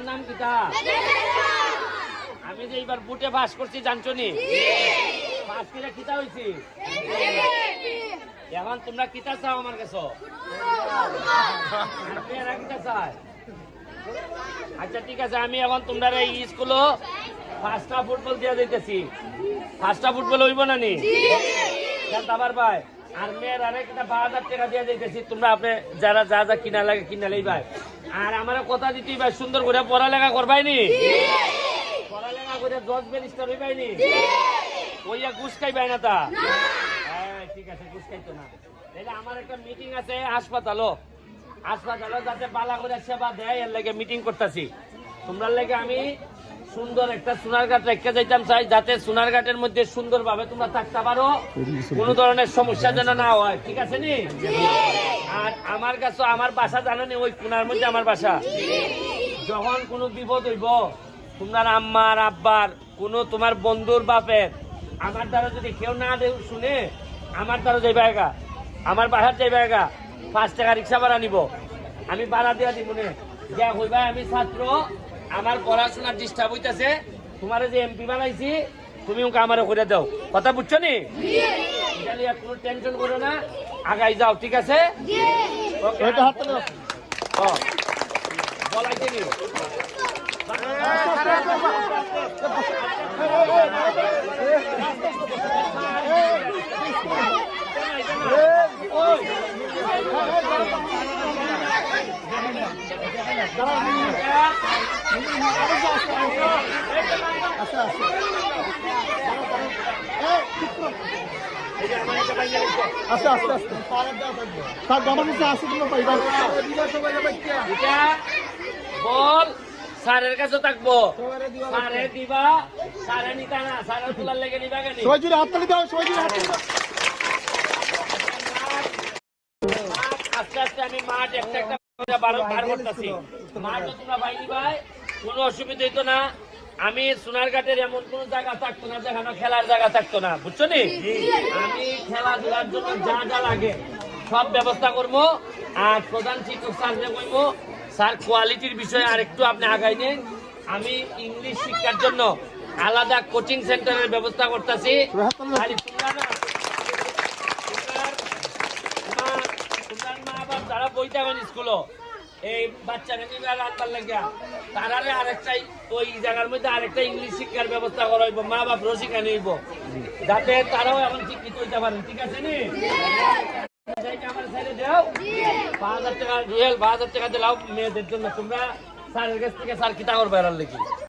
তোমার নাম কিতা? আমি যে এইবার বুটে পাস করছি জানছো নি? পাস করে কিতা হয়েছি? এখন তোমরা কিতা চাও আমার কাছে? মেয়েরা কিতা চায়? আচ্ছা ঠিক আছে, আমি এখন তোমরা এই স্কুলে ফার্স্টটা ফুটবল দিয়ে দিতেছি। ফার্স্টটা ফুটবল হইব না নি? আবার ভাই আর মেয়ের আরেক 12,000 টাকা দিয়ে দিতেছি। তোমরা আপনি যারা যা যা কিনা লাগে কিনা লই ভাই। আর আমার কথা দিতেই ভাই, সুন্দর করে পড়ালেখা করবাই নি? পড়ালেখা করে জজ ব্যারিস্টার হইবাই নি? ওইয়া ঘুষ খাইবাই না তা? হ্যাঁ ঠিক আছে, ঘুষ খাইতো না। তাহলে আমার একটা মিটিং আছে হাসপাতালও যাতে বালা করে সেবা দেয়, এর লাগে মিটিং করতেছি। তোমরা লাগে আমি সুন্দর একটা সোনারঘাট রেখে যাইতাম চাই, যাতে সোনারঘাটের মধ্যে সুন্দর ভাবে তোমরা থাকতে পারো, কোনো ধরনের সমস্যা যেন না হয়, ঠিক আছে নি? আর আমার কাছে আমার বাসা জানো নি? ওই কোনার মধ্যে আমার বাসা। যখন কোনো বিপদ হইব, তোমার আম্মার আব্বার কোনো তোমার বন্ধুর বাপের আমার দ্বারা যদি কেউ না শুনে, আমার দ্বারা যাইবা, আমার বাসার যাইবা, 5 টাকা রিক্সা ভাড়া নিব, আমি ভাড়া দিয়া দিব নে। যা হইবা আমি ছাত্র, আমার পড়াশোনার ডিস্টার্ব হইতেছে, তোমার যে এমপি বানাইছি তুমি ওকে আমার করে দাও, কথা বুঝছো নি? কোনো টেনশন করো না, আগাই যাও, ঠিক আছে? বলাইতে নিও। বল স্যারের কাছে থাকবো, স্যারে দিবা, স্যারে নিতা না, স্যারের তোলার লেগে নিবা কেন? আস্তে আস্তে আমি মাঠ একটা একটা বার করতেছি। মাঠ তোমরা বাইনি ভাই, কোনো অসুবিধা হইতো না। আমি সোনারঘাটের এমন কোন জায়গা থাকতো না যেখানে খেলার জায়গা থাকতো না, বুঝছো নি? আমি খেলাধুলার জন্য যা যা লাগে সব ব্যবস্থা করবো। আর প্রধান শিক্ষক স্যারকে বলবো, স্যার কোয়ালিটির বিষয়ে আর একটু আপনি আগাই নেন। আমি ইংলিশ শিক্ষার জন্য আলাদা কোচিং সেন্টারের ব্যবস্থা করতেছি। তোমার মা বাপ যারা বই যাবেন স্কুলে, এই বাচ্চাকে নিবে রাখবার লাগিয়া, তারারে আরেকটা ওই জায়গার মধ্যে আরেকটা ইংলিশ শিক্ষার ব্যবস্থা করা হইব, মা বাপ রসিকা নিব, যাতে তারাও এখন শিক্ষিত হইতে পারেন, ঠিক আছে নি? আমার ছেড়ে দেও 5,000 টাকা রুয়েল, 5,000 টাকা দিলাও মেয়েদের জন্য। তোমরা স্যারের কাছ থেকে স্যার কিতা করবে এর লেগে।